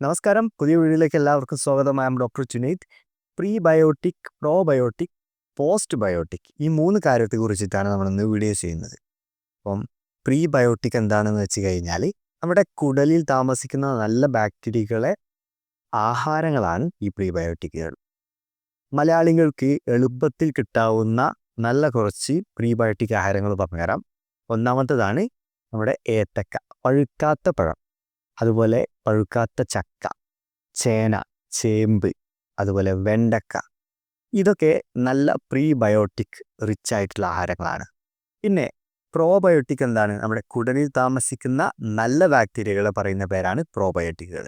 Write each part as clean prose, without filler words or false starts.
നമസ്കാരം. പുതിയ വീഡിയോയിലേക്ക് എല്ലാവർക്കും സ്വാഗതം. I am doctor Chunaith. Prebiotic, probiotic, postbiotic ഈ 3 കാര്യത്തെക്കുറിച്ചിട്ടാണ് നമ്മളിന്ന് വീഡിയോ ചെയ്യുന്നത്. അപ്പം പ്രീബയോട്ടിക് എന്താണെന്ന് വെച്ച് കഴിഞ്ഞാൽ നമ്മുടെ കുടലിൽ താമസിക്കുന്ന നല്ല ബാക്ടീരിയകളെ ആഹാരങ്ങളാണ് ഈ പ്രീബയോട്ടിക്കുകൾ. മലയാളികൾക്ക് എളുപ്പത്തിൽ കിട്ടാവുന്ന നല്ല കുറച്ച് പ്രീബയോട്ടിക് ആഹാരങ്ങൾ പറഞ്ഞുതരാം. ഒന്നാമത്തേതാണ് നമ്മുടെ ഏത്തക്ക, പഴുക്കാത്ത പഴം. അതുപോലെ പഴുക്കാത്ത ചക്ക, ചേന, ചേമ്പ്, അതുപോലെ വെണ്ടക്ക. ഇതൊക്കെ നല്ല പ്രീബയോട്ടിക് റിച്ച് ആയിട്ടുള്ള ആഹാരങ്ങളാണ്. പിന്നെ പ്രോബയോട്ടിക് എന്താണ്? നമ്മുടെ കുടലിൽ താമസിക്കുന്ന നല്ല ബാക്ടീരിയകളെ പറയുന്ന പേരാണ് പ്രോബയോട്ടിക്കുകൾ.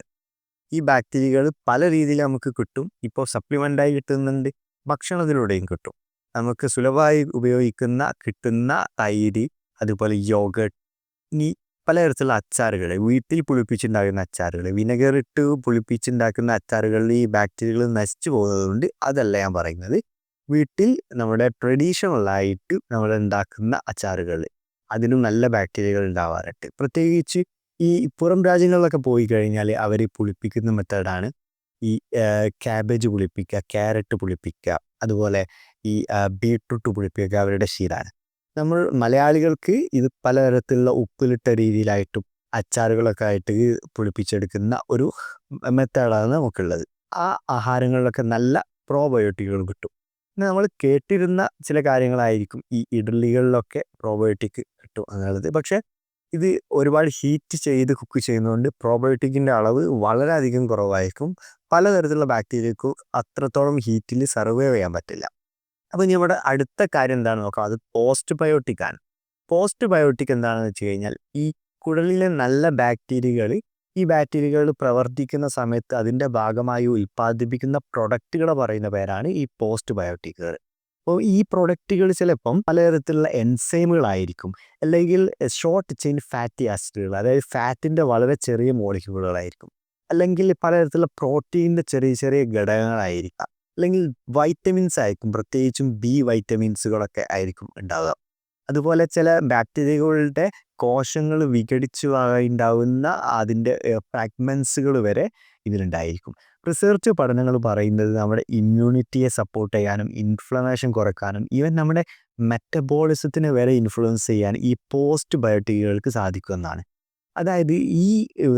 ഈ ബാക്ടീരിയകൾ പല രീതിയിൽ നമുക്ക് കിട്ടും. ഇപ്പോൾ സപ്ലിമെൻ്റായി കിട്ടുന്നുണ്ട്, ഭക്ഷണത്തിലൂടെയും കിട്ടും. നമുക്ക് സുലഭമായി കിട്ടുന്ന തൈര്, അതുപോലെ യോഗട്ട്, ഇനി പലതരത്തിലുള്ള അച്ചാറുകൾ, വീട്ടിൽ പുളിപ്പിച്ചുണ്ടാക്കുന്ന അച്ചാറുകൾ, വിനെഗർ ഇട്ട് പുളിപ്പിച്ചുണ്ടാക്കുന്ന അച്ചാറുകളിൽ ഈ ബാക്ടീരിയകൾ നശിച്ചു പോകുന്നതുകൊണ്ട് അതല്ല ഞാൻ പറയുന്നത്. വീട്ടിൽ നമ്മുടെ ട്രഡീഷണലായിട്ട് നമ്മൾ ഉണ്ടാക്കുന്ന അച്ചാറുകൾ, അതിനും നല്ല ബാക്ടീരിയകൾ ഉണ്ടാവാറുണ്ട്. പ്രത്യേകിച്ച് ഈ പുറം രാജ്യങ്ങളിലൊക്കെ പോയി കഴിഞ്ഞാൽ അവർ പുളിപ്പിക്കുന്ന മെത്തേഡാണ് ഈ ക്യാബേജ് പുളിപ്പിക്കുക, ക്യാരറ്റ് പുളിപ്പിക്കുക, അതുപോലെ ഈ ബീട്രൂട്ട് പുളിപ്പിക്കുക അവരുടെ ശീലമാണ്. നമ്മൾ മലയാളികൾക്ക് ഇത് പലതരത്തിലുള്ള ഉപ്പിലിട്ട രീതിയിലായിട്ടും അച്ചാറുകളൊക്കെ ആയിട്ട് പുളിപ്പിച്ചെടുക്കുന്ന ഒരു മെത്തേഡാണ് നമുക്കുള്ളത്. ആ ആഹാരങ്ങളിലൊക്കെ നല്ല പ്രോബയോട്ടിക്കുകൾ കിട്ടും. പിന്നെ നമ്മൾ കേട്ടിരുന്ന ചില കാര്യങ്ങളായിരിക്കും ഈ ഇഡ്ഡലികളിലൊക്കെ പ്രോബയോട്ടിക് കിട്ടും എന്നുള്ളത്. പക്ഷേ ഇത് ഒരുപാട് ഹീറ്റ് ചെയ്ത് കുക്ക് ചെയ്യുന്നതുകൊണ്ട് പ്രോബയോട്ടിക്കിൻ്റെ അളവ് വളരെയധികം കുറവായിരിക്കും. പലതരത്തിലുള്ള ബാക്ടീരിയക്കും അത്രത്തോളം ഹീറ്റിൽ സർവൈവ് ചെയ്യാൻ പറ്റില്ല. അപ്പോൾ ഇനി ഇവിടെ അടുത്ത കാര്യം എന്താണെന്ന് നോക്കാം. അത് പോസ്റ്റ് ബയോട്ടിക് ആണ്. പോസ്റ്റ് ബയോട്ടിക് എന്താണെന്ന് വെച്ച് കഴിഞ്ഞാൽ ഈ കുടലിലെ നല്ല ഈ ബാക്ടീരിയകൾ പ്രവർത്തിക്കുന്ന സമയത്ത് അതിൻ്റെ ഭാഗമായി ഉൽപ്പാദിപ്പിക്കുന്ന പ്രൊഡക്റ്റുകളെ പറയുന്ന പേരാണ് ഈ പോസ്റ്റ് ബയോട്ടിക്കുകൾ. അപ്പോൾ ഈ പ്രൊഡക്റ്റുകൾ ചിലപ്പം പലതരത്തിലുള്ള എൻസൈമുകളായിരിക്കും, അല്ലെങ്കിൽ ഷോർട്ട് ചെയിൻ ഫാറ്റി ആസിഡുകൾ, അതായത് ഫാറ്റിൻ്റെ വളരെ ചെറിയ മോളിക്യൂളുകളായിരിക്കും, അല്ലെങ്കിൽ പലതരത്തിലുള്ള പ്രോട്ടീനിൻ്റെ ചെറിയ ചെറിയ ഘടകങ്ങളായിരിക്കാം, അല്ലെങ്കിൽ വൈറ്റമിൻസ് ആയിരിക്കും, പ്രത്യേകിച്ചും ബി വൈറ്റമിൻസുകളൊക്കെ ആയിരിക്കും ഉണ്ടാവുക. അതുപോലെ ചില ബാക്ടീരിയകളുടെ കോശങ്ങൾ വിഘടിച്ചു ഉണ്ടാവുന്ന അതിൻ്റെ ഫ്രാഗ്മെൻസുകൾ വരെ ഇതിലുണ്ടായിരിക്കും. റിസർച്ച് പഠനങ്ങൾ പറയുന്നത് നമ്മുടെ ഇമ്മ്യൂണിറ്റിയെ സപ്പോർട്ട് ചെയ്യാനും ഇൻഫ്ലമേഷൻ കുറയ്ക്കാനും ഈവൻ നമ്മുടെ മെറ്റബോളിസത്തിനെ വരെ ഇൻഫ്ലുവൻസ് ചെയ്യാൻ ഈ പോസ്റ്റ് ബയോട്ടിക്കുകൾക്ക് സാധിക്കുമെന്നാണ്. അതായത് ഈ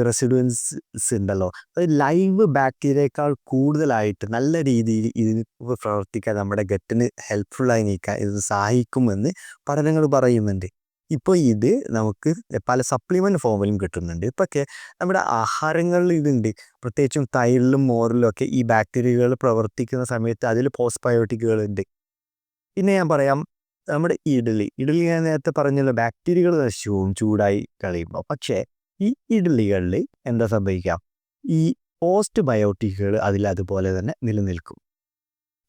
റെസിഡുവൻസ് ഉണ്ടല്ലോ, അത് ലൈവ് ബാക്ടീരിയേക്കാൾ കൂടുതലായിട്ട് നല്ല രീതിയിൽ ഇതിന് പ്രവർത്തിക്കാൻ നമ്മുടെ ഗട്ടിന് ഹെൽപ്ഫുള്ളായി നീക്കാൻ ഇത് സഹായിക്കുമെന്ന് പഠനങ്ങൾ പറയുന്നുണ്ട്. ഇപ്പോൾ ഇത് നമുക്ക് പല സപ്ലിമെൻ്റ് ഫോമിലും കിട്ടുന്നുണ്ട്. ഇപ്പൊക്കെ നമ്മുടെ ആഹാരങ്ങളിൽ ഇതുണ്ട്. പ്രത്യേകിച്ചും തൈരിലും മോരിലും ഒക്കെ ഈ ബാക്ടീരിയകൾ പ്രവർത്തിക്കുന്ന സമയത്ത് അതിൽ പോസ്റ്റ് ബയോട്ടിക്കുകളുണ്ട്. പിന്നെ ഞാൻ പറയാം, നമ്മുടെ ഇഡലി ഞാൻ നേരത്തെ പറഞ്ഞല്ലോ, ബാക്ടീരിയകൾ നശിച്ചു പോകും ചൂടായി കളയുമ്പോൾ. പക്ഷേ ഈ ഇഡലികളിൽ എന്താ സംഭവിക്കാം? ഈ പോസ്റ്റ് ബയോട്ടിക്കുകൾ അതിൽ അതുപോലെ തന്നെ നിലനിൽക്കും.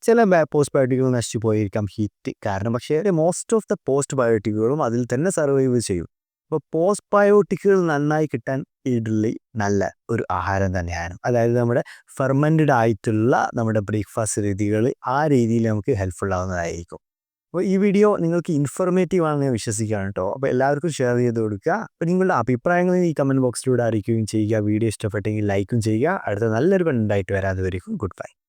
ചില പോസ്റ്റ് ബയോട്ടിക്കുകൾ നശിച്ചു പോയിരിക്കാം ഹീറ്റ് കാരണം, പക്ഷേ മോസ്റ്റ് ഓഫ് ദ പോസ്റ്റ് ബയോട്ടിക്കുകളും അതിൽ തന്നെ സർവൈവ് ചെയ്യും. അപ്പോൾ പോസ്റ്റ് ബയോട്ടിക്കുകൾ നന്നായി കിട്ടാൻ ഇഡ്ഡലി നല്ല ഒരു ആഹാരം തന്നെയാണ്. അതായത് നമ്മുടെ ഫെർമെൻറ്റഡ് ആയിട്ടുള്ള നമ്മുടെ ബ്രേക്ക്ഫാസ്റ്റ് രീതികൾ ആ രീതിയിൽ നമുക്ക് ഹെൽപ്ഫുൾ ആവുന്നതായിരിക്കും. അപ്പോൾ ഈ വീഡിയോ നിങ്ങൾക്ക് ഇൻഫോർമേറ്റീവ് ആണെന്ന് ഞാൻ വിശ്വസിക്കുകയാണ് കേട്ടോ. അപ്പോൾ എല്ലാവർക്കും ഷെയർ ചെയ്ത് കൊടുക്കുക. അപ്പോൾ നിങ്ങളുടെ അഭിപ്രായങ്ങൾ ഈ കമൻറ്റ് ബോക്സിലൂടെ അറിയിക്കുകയും ചെയ്യുക. വീഡിയോ ഇഷ്ടപ്പെട്ടെങ്കിൽ ലൈക്കും ചെയ്യുക. അടുത്ത നല്ലൊരു കണ്ടന്റ് ആയിട്ട് വരാതെ വരയ്ക്കും. Good bye.